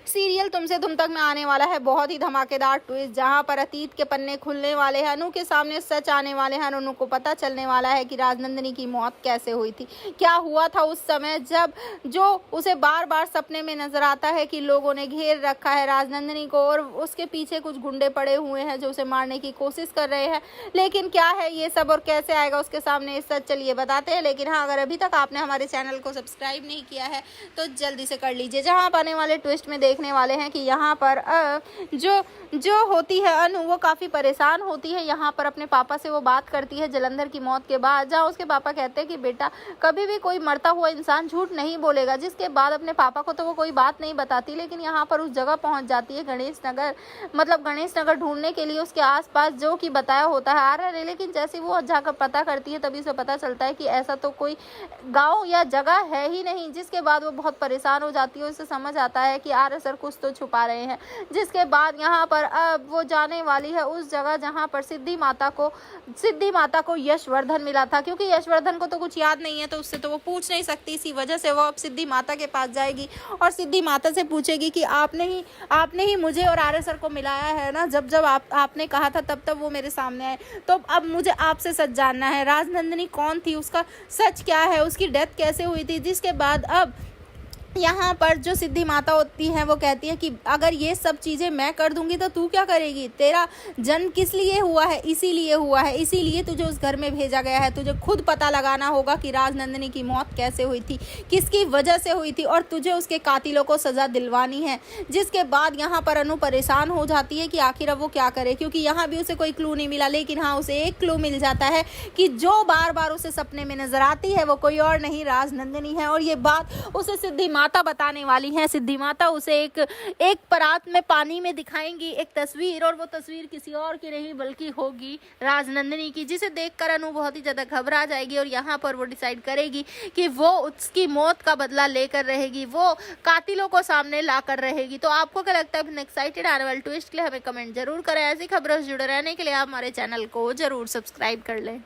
Serial तुमसे तुम तक में आने वाला है बहुत ही धमाकेदार ट्विस्ट, जहां पर अतीत के पन्ने खुलने वाले हैं, अनु के सामने सच आने वाले हैं। अनु को पता चलने वाला है कि राजनंदिनी की मौत कैसे हुई थी, क्या हुआ था उस समय जब जो उसे बार बार सपने में नजर आता है कि लोगों ने घेर रखा है राजनंदिनी को और उसके पीछे कुछ गुंडे पड़े हुए हैं जो उसे मारने की कोशिश कर रहे हैं। लेकिन क्या है ये सब और कैसे आएगा उसके सामने सच, चलिए बताते हैं। लेकिन हाँ, अगर अभी तक आपने हमारे चैनल को सब्सक्राइब नहीं किया है तो जल्दी से कर लीजिए। जहाँ आप आने वाले ट्विस्ट में देखने वाले हैं कि यहाँ पर जो होती है अनु, वो काफ़ी परेशान होती है। यहाँ पर अपने पापा से वो बात करती है जलंधर की मौत के बाद, जहाँ उसके पापा कहते हैं कि बेटा कभी भी कोई मरता हुआ इंसान झूठ नहीं बोलेगा। जिसके बाद अपने पापा को तो वो कोई बात नहीं बताती, लेकिन यहाँ पर उस जगह पहुँच जाती है गणेश नगर, मतलब गणेश नगर ढूंढने के लिए उसके आसपास जो कि बताया होता है आ रहा है। लेकिन जैसे वो जाकर पता करती है तभी उसे पता चलता है कि ऐसा तो कोई गाँव या जगह है ही नहीं। जिसके बाद वो बहुत परेशान हो जाती है, उसे समझ आता है कि आर सर कुछ तो छुपा रहे हैं। जिसके बाद यहाँ पर अब वो जाने वाली है उस जगह जहाँ पर सिद्धि माता को यशवर्धन मिला था, क्योंकि यशवर्धन को तो कुछ याद नहीं है तो उससे तो वो पूछ नहीं सकती। इसी वजह से वो अब सिद्धि माता के पास जाएगी और सिद्धि माता से पूछेगी कि आपने ही मुझे और आर्य सर को मिलाया है ना। जब आपने कहा था तब वो मेरे सामने आए, तो अब मुझे आपसे सच जानना है। राजनंदिनी कौन थी, उसका सच क्या है, उसकी डेथ कैसे हुई थी। जिसके बाद अब यहाँ पर जो सिद्धि माता होती है वो कहती है कि अगर ये सब चीज़ें मैं कर दूंगी तो तू क्या करेगी। तेरा जन्म किस लिए हुआ है, इसीलिए हुआ है, इसीलिए तुझे उस घर में भेजा गया है। तुझे खुद पता लगाना होगा कि राजनंदिनी की मौत कैसे हुई थी, किसकी वजह से हुई थी, और तुझे उसके कातिलों को सज़ा दिलवानी है। जिसके बाद यहाँ पर अनु परेशान हो जाती है कि आखिर अब वो क्या करे, क्योंकि यहाँ भी उसे कोई क्लू नहीं मिला। लेकिन हाँ, उसे एक क्लू मिल जाता है कि जो बार बार उसे सपने में नजर आती है वो कोई और नहीं राजनंदिनी है। और ये बात उसे सिद्धि माता बताने वाली है। सिद्धि माता उसे एक परात में पानी में दिखाएंगी एक तस्वीर, और वो तस्वीर किसी और की नहीं बल्कि होगी राजनंदिनी की, जिसे देखकर अनु बहुत ही ज्यादा घबरा जाएगी। और यहाँ पर वो डिसाइड करेगी कि वो उसकी मौत का बदला लेकर रहेगी, वो कातिलों को सामने लाकर रहेगी। तो आपको क्या लगता है एक्साइटेड आने वाले ट्विस्ट के लिए हमें कमेंट जरूर करें। ऐसी खबरों से जुड़े रहने के लिए आप हमारे चैनल को जरूर सब्सक्राइब कर लें।